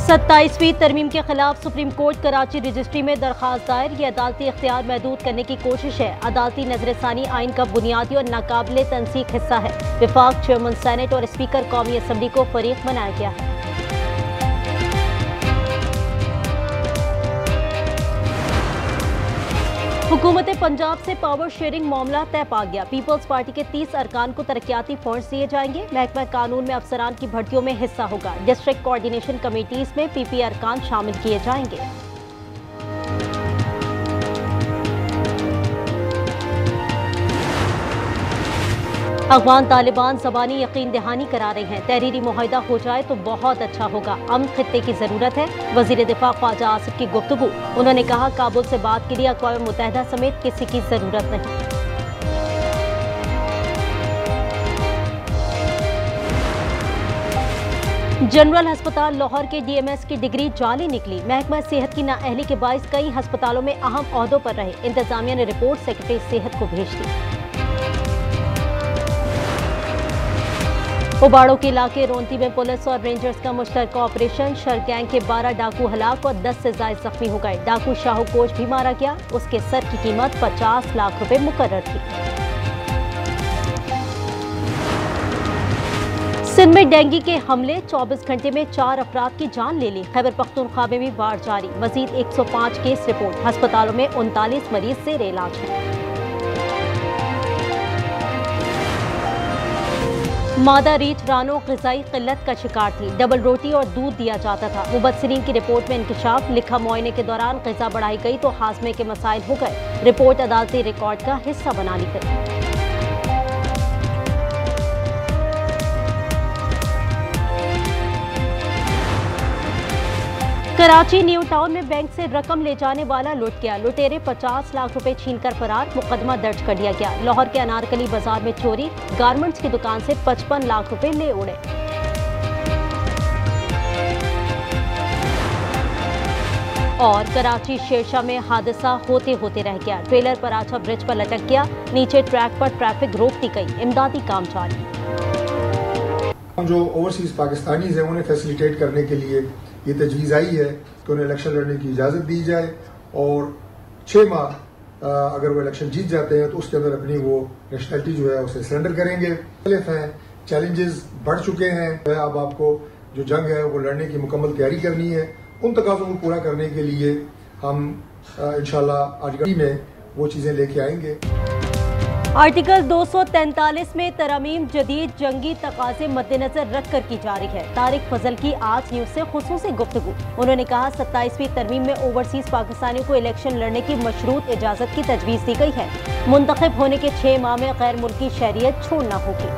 27वीं तरमीम के खिलाफ सुप्रीम कोर्ट कराची रजिस्ट्री में दरखास्त दायर। ये अदालती इख्तियार महदूद करने की कोशिश है। अदालती नजरसानी आइन का बुनियादी और नाकाबिले तनसीख हिस्सा है। विफाक चेयरमैन सेनेट और स्पीकर कौमी असम्बली को फरीक बनाया गया है। हुकूमत पंजाब से पावर शेयरिंग मामला तय पा गया। पीपल्स पार्टी के 30 अरकान को तरक्याती फंड्स दिए जाएंगे। महकमा कानून में अफसरान की भर्तियों में हिस्सा होगा। डिस्ट्रिक्ट कोऑर्डिनेशन कमेटीज में पीपी अरकान शामिल किए जाएंगे। अफगान तालिबान ज़बानी यकीन दहानी करा रहे हैं। तहरीरी मुआहिदा हो जाए तो बहुत अच्छा होगा। अमन खित्ते की जरूरत है। वजीर दिफा ख्वाजा आसिफ की गुफ्तगू। उन्होंने कहा काबुल से बात के लिए अक़वाम मुत्तहिदा समेत किसी की जरूरत नहीं। जनरल अस्पताल लाहौर के DMS की डिग्री जाली निकली। महकमा सेहत की नाअहली के बाइस कई अस्पतालों में अहम ओहदों पर रहे। इंतजामिया ने रिपोर्ट सेक्रेटरी सेहत को भेज दी। उबाड़ों के इलाके रोंती में पुलिस और रेंजर्स का मुश्तरका ऑपरेशन। शर गैंग के 12 डाकू हलाक और 10 से ज्यादा जख्मी हो गए। डाकू शाहू कोच भी मारा गया। उसके सर की कीमत 50 लाख रुपए मुकर्रर थी। सिंध में डेंगू के हमले 24 घंटे में 4 अफराद की जान ले ली। खैबर पख्तूनख्वा में भी बाढ़ जारी। मजीद 105 केस रिपोर्ट। अस्पतालों में 39 मरीज जेर इलाज हैं। मादा रीछ रानो ग़िज़ाई किल्लत का शिकार थी। डबल रोटी और दूध दिया जाता था। मुबस्सिरीन की रिपोर्ट में इंकशाफ। लिखा मुआयने के दौरान ग़िज़ा बढ़ाई गई तो हाजमे के मसाइल हो गए। रिपोर्ट अदालती रिकॉर्ड का हिस्सा बना ली गई। कराची न्यू टाउन में बैंक से रकम ले जाने वाला लुट गया। लुटेरे 50 लाख रुपए छीनकर फरार। मुकदमा दर्ज कर लिया गया। लाहौर के अनारकली बाजार में चोरी। गारमेंट्स की दुकान से 55 लाख रुपए ले उड़े। और कराची शेरशाह में हादसा होते होते रह गया। ट्रेलर पराछा ब्रिज पर लटक गया। नीचे ट्रैक पर ट्रैफिक रोक दी गई। इमदादी काम जारी। जो ओवरसीज पाकिस्तानीज हैं उन्हें फैसिलिटेट करने के लिए ये तजवीज़ आई है कि उन्हें इलेक्शन लड़ने की इजाज़त दी जाए और 6 माह अगर वो इलेक्शन जीत जाते हैं तो उसके अंदर अपनी वो नेशनलिटी जो है उसे सरेंडर करेंगे। मुख्तलिफ हैं, चैलेंजेस बढ़ चुके हैं। अब आपको जो जंग है वो लड़ने की मुकम्मल तैयारी करनी है। उन तकाज़ों को पूरा करने के लिए हम इंशाअल्लाह आज में वो चीज़ें लेके आएंगे। आर्टिकल 243 में तरमीम जदीद जंगी तकाजे मद्देनजर रखकर की जा रही है। तारिक फजल की आज न्यूज से खुसूसी गुफ्तगू। उन्होंने कहा 27वीं तरमीम में ओवरसीज पाकिस्तानियों को इलेक्शन लड़ने की मशरूत इजाजत की तजवीज़ दी गई है। मुंतखब होने के 6 माह में गैर मुल्की शहरियत छोड़ना होगी।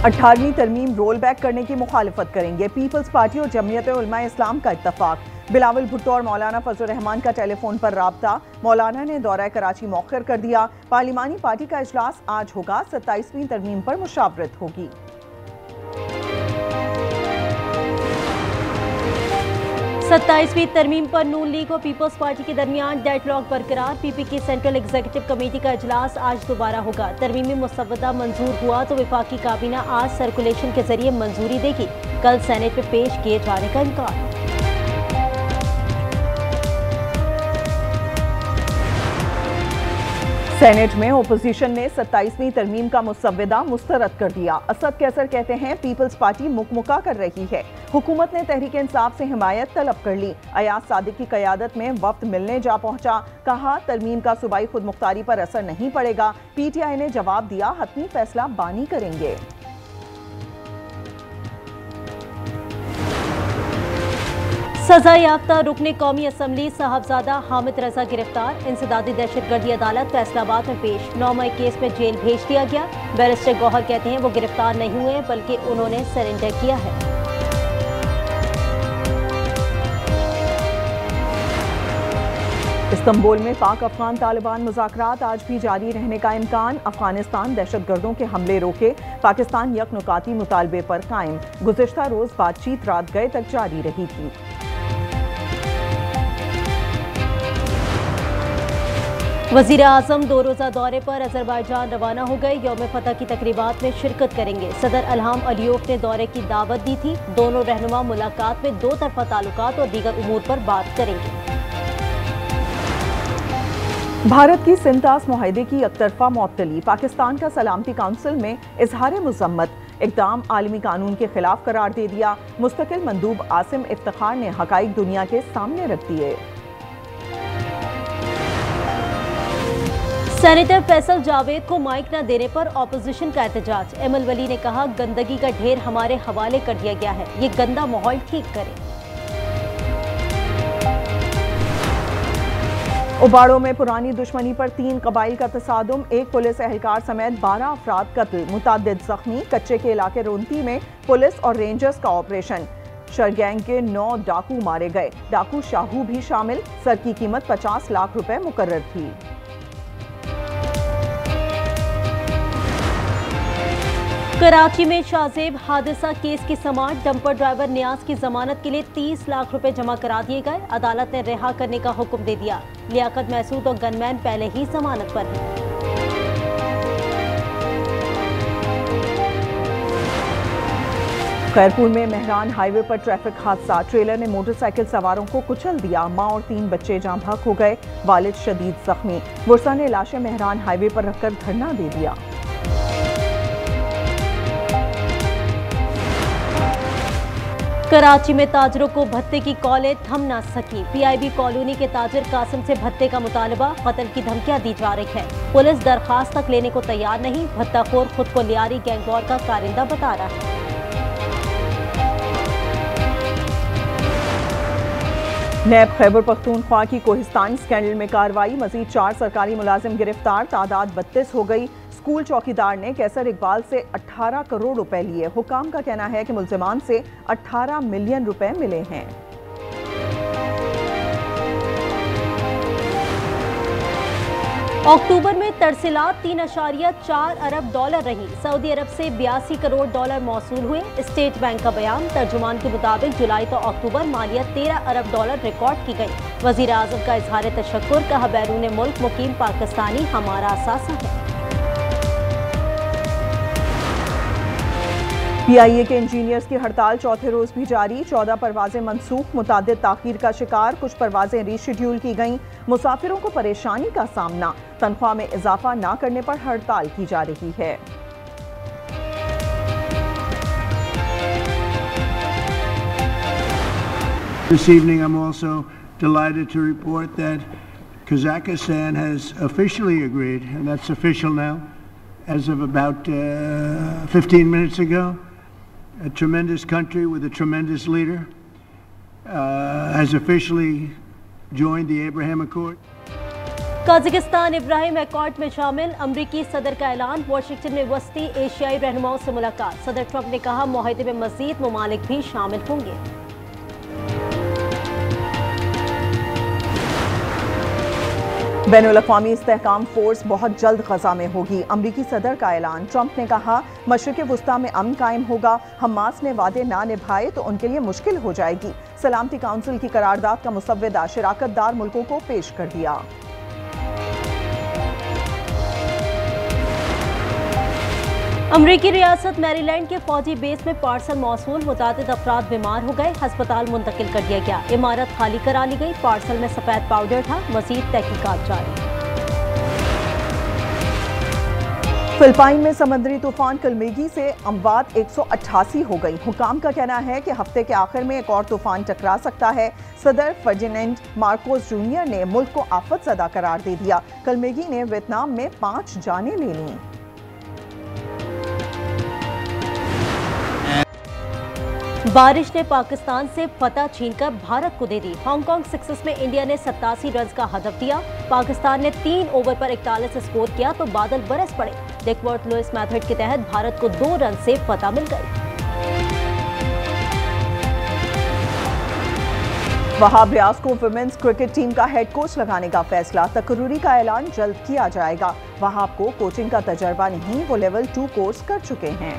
18वीं तरमीम रोल बैक करने की मुखालफत करेंगे। पीपल्स पार्टी और जमीयत उलमा इस्लाम का इत्तफाक। बिलावल भुट्टो और मौलाना फजल रहमान का टेलीफोन पर राब्ता। मौलाना ने दौरा कराची मौखर कर दिया। पार्लिमानी पार्टी का इजलास आज होगा। 27वीं तरमीम पर मुशावरत होगी। सत्ताईसवीं तरमीम पर नून लीग और पीपल्स पार्टी के दरमियान डेडलॉक बरकरार। पीपी की सेंट्रल एग्जीक्यूटिव कमेटी का इजलास आज दोबारा होगा। तरमीमी मुसव्वदा मंजूर हुआ तो विफाकी काबीना आज सर्कुलेशन के जरिए मंजूरी देगी। कल सेनेट में पेश किए जाने का इम्कान। सेनेट में ओपोजिशन ने 27वीं तरमीम का मुसव्वदा मुस्तरद कर दिया। असद कैसर कहते हैं पीपल्स पार्टी मुकमुका कर रही है। हुकूमत ने तहरीक इंसाफ से हिमायत तलब कर ली। अयाज सादिक की क़यादत में वफ्द मिलने जा पहुंचा। कहा तरमीम का सूबाई खुद मुख्तारी पर असर नहीं पड़ेगा। PTI ने जवाब दिया हतमी फैसला बानी करेंगे। सजा याफ्ता रुकने कौमी असम्बली साहबजादा हामिद रजा गिरफ्तार। इंसदादी दहशतगर्दी अदालत फैसलाबाद में पेश। 9 मई केस में जेल भेज दिया गया। बैरिस्टर गौहर कहते हैं वो गिरफ्तार नहीं हुए बल्कि उन्होंने सरेंडर किया है। इस्तांबुल में पाक अफगान तालिबान मुज़ाकरात आज भी जारी रहने का इम्कान। अफगानिस्तान दहशतगर्दों के हमले रोके। पाकिस्तान यकनुकाती मुतालबे पर कायम। गुज़िश्ता रोज बातचीत रात गए तक जारी रही थी। वजीर आजम 2 रोज़ा दौरे पर अजरबैजान रवाना हो गए। यौम फतह की तकरीबात में शिरकत करेंगे। सदर इल्हाम अलियोव ने दौरे की दावत दी थी। दोनों रहनुमा मुलाकात में 2 तरफा ताल्लुकात और दीगर उमूर पर बात करेंगे। भारत की सिंतास मुआहदे की एकतरफा मुअत्तली, पाकिस्तान का सलामती काउंसिल में इजहार मजम्मत, इक़दाम आलमी कानून के खिलाफ करार दे दिया। मुस्तकिल मंदूब आसिम इफ्तिखार ने हकाइक दुनिया के सामने रख दिए। सेनेटर फैसल जावेद को माइक न देने पर ऑपोजिशन का एहतजाज। एमएल वली ने कहा, गंदगी का ढेर हमारे हवाले कर दिया गया है, ये गंदा माहौल ठीक करें। उबाड़ों में पुरानी दुश्मनी पर 3 कबाइल का तसादुम, 1 पुलिस एहलकार समेत 12 अफराद कत्ल, मुतादिद जख्मी। कच्चे के इलाके रोंती में पुलिस और रेंजर्स का ऑपरेशन, शरगैंग के 9 डाकू मारे गए, डाकू शाहू भी शामिल। सर की कीमत 50 लाख रुपए मुकर्रर थी। कराची में शाहजेब हादसा केस की समाअत, डंपर ड्राइवर नियाज की जमानत के लिए 30 लाख रुपए जमा करा दिए गए। अदालत ने रिहा करने का हुक्म दे दिया। लियाकत महसूद और गनमैन पहले ही जमानत पर हैं। खैरपुर में मेहरान हाईवे पर ट्रैफिक हादसा, ट्रेलर ने मोटरसाइकिल सवारों को कुचल दिया। मां और 3 बच्चे जाँ बहक हो गए, वालिद शदीद जख्मी। बुरसा ने लाशें मेहरान हाईवे पर रखकर धरना दे दिया। कराची में ताजरों को भत्ते की कॉलें थम ना सकी। पीआईबी कॉलोनी के ताजिर कासिम से भत्ते का मुतालबा, कत्ल की धमकियां दी जा रही है। पुलिस दरखास्त तक लेने को तैयार नहीं। भत्ताखोर खुद को लियारी गैंगवॉर का कारिंदा बता रहा है। नैब खैबर पख्तूनख्वा की कोहिस्तान स्कैंडल में कार्रवाई, मजीद 4 सरकारी मुलाजिम गिरफ्तार, तादाद 32 हो गई। स्कूल चौकीदार ने कैसर इकबाल से 18 करोड़ रुपए लिए। हुकाम का कहना है कि मुल्जिमान से 18 मिलियन रुपए मिले हैं। अक्टूबर में तरसीलात 3.4 अरब डॉलर रही। सऊदी अरब से 82 करोड़ डॉलर मौसूल हुए। स्टेट बैंक का बयान, तर्जुमान के मुताबिक जुलाई तो अक्टूबर मालियत 13 अरब डॉलर रिकॉर्ड की गई। वजीर आजम का इजहार तशक्कुर, कहा बैरून मुल्क मुकीम पाकिस्तानी हमारा असासा है। पीआईए के इंजीनियर्स की हड़ताल चौथे रोज भी जारी। 14 परवाजें मनसूख, मुतादिद ताखीर का शिकार, कुछ परवाजें रीशेड्यूल की गईं। मुसाफिरों को परेशानी का सामना, तनख्वाह में इजाफा न करने पर हड़ताल की जा रही है। This evening I'm also delighted to report that Kazakhstan has officially agreed, and that's official now, as of about 15 minutes ago. A tremendous country with a tremendous leader has officially joined the Abraham Accord. Kazakhstan Ibrahim accord में शामिल, अमरीकी सदर का ऐलान। Washington में वस्ती एशियाई रहनुमाओं से मुलाकात। सदर ट्रंप ने कहा, मुआहदे में मजीद ममालिक भी शामिल होंगे। बैनुल-अक़वामी इस्तेहकाम फोर्स बहुत जल्द गजा में होगी। अमरीकी सदर का ऐलान। ट्रंप ने कहा, मशरिक़ वुस्ता में अमन कायम होगा। हमास ने वादे ना निभाए तो उनके लिए मुश्किल हो जाएगी। सलामती काउंसिल की करारदाद का मुसव्वदा शिराकतदार मुल्कों को पेश कर दिया। अमरीकी रियासत मैरीलैंड के फौजी बेस में पार्सल मौसूल, मुतादिद अफराद बीमार हो गए, अस्पताल मुंतकिल कर दिया गया। इमारत खाली करा ली गई। पार्सल में सफेद पाउडर था। मजीद तहकीकात जारी। फिलिपाइन में समुद्री तूफान कलमेगी से अमवात 188 हो गई। हुकाम का कहना है कि हफ्ते के आखिर में एक और तूफान टकरा सकता है। सदर फर्डिनेंड मार्कोस जूनियर ने मुल्क को आफत ज़दा करार दे दिया। कलमेगी ने वियतनाम में 5 जानें ले लीं। बारिश ने पाकिस्तान से फतह छीनकर भारत को दे दी। हांगकांग 6 में इंडिया ने 87 रन का हदफ दिया। पाकिस्तान ने 3 ओवर पर 41 स्कोर किया तो बादल बरस पड़े। डिकवर्थ लुइस मेथड के तहत भारत को 2 रन से फतह मिल गई। वहाब रियाज को वुमेन्स क्रिकेट टीम का हेड कोच लगाने का फैसला। तकर्रुरी का ऐलान जल्द किया जाएगा। वहाब को कोचिंग का तजर्बा नहीं, वो लेवल 2 कोर्स कर चुके हैं।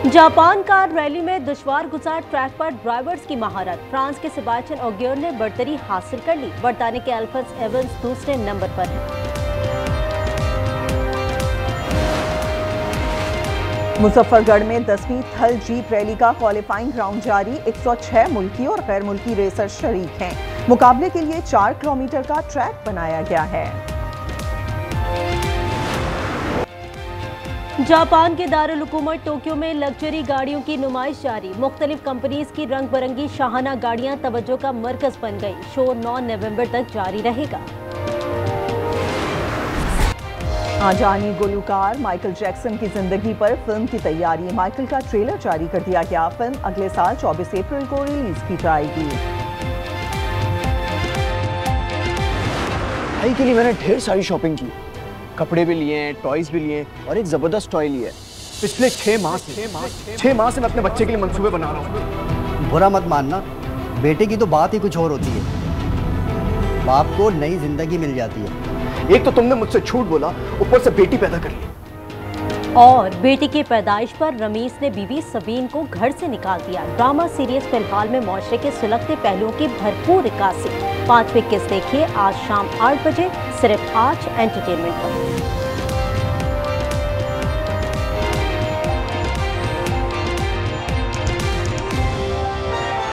जापान कार रैली में दुश्वार गुजार ट्रैक पर ड्राइवर्स की महारत। फ्रांस के सेबास्टियन ऑगियर ने बढ़तरी हासिल कर ली। बरतानिया के अल्फोंस एवंस दूसरे नंबर पर हैं। मुजफ्फरगढ़ में 10वीं थल जीप रैली का क्वालिफाइंग राउंड जारी। 106 मुल्की और गैर मुल्की रेसर शरीक हैं। मुकाबले के लिए 4 किलोमीटर का ट्रैक बनाया गया है। जापान के दारुल हुकूमत टोक्यो में लग्जरी गाड़ियों की नुमाइश जारी। मुख्तलिफ कंपनीज की रंग बिरंगी शाहाना गाड़ियां तवज्जो का मरकज बन गई। शो 9 नवंबर तक जारी रहेगा। आजानी गुलकार माइकल जैक्सन की जिंदगी पर फिल्म की तैयारी। माइकल का ट्रेलर जारी कर दिया गया। फिल्म अगले साल 24 अप्रैल को रिलीज की जाएगी। भाई के लिए मैंने ढेर सारी शॉपिंग की, कपड़े भी लिए हैं, टॉयज भी लिए और एक जबरदस्त टॉय लिया है। पिछले 6 माह से मैं अपने बच्चे के लिए मंसूबे बना रहा हूँ। बुरा मत मानना, बेटे की तो बात ही कुछ और होती है। बाप को नई जिंदगी मिल जाती है। एक तो तुमने मुझसे झूठ बोला, ऊपर से बेटी पैदा कर ली। और बेटी की पैदाइश पर रमीज ने बीवी सबीन को घर से निकाल दिया। ड्रामा सीरीज फिलहाल में मुआशरे के सुलगते पहलुओं की भरपूर इक्कासी। 5वीं किस्त देखिए आज शाम 8 बजे सिर्फ आज एंटरटेनमेंट पर।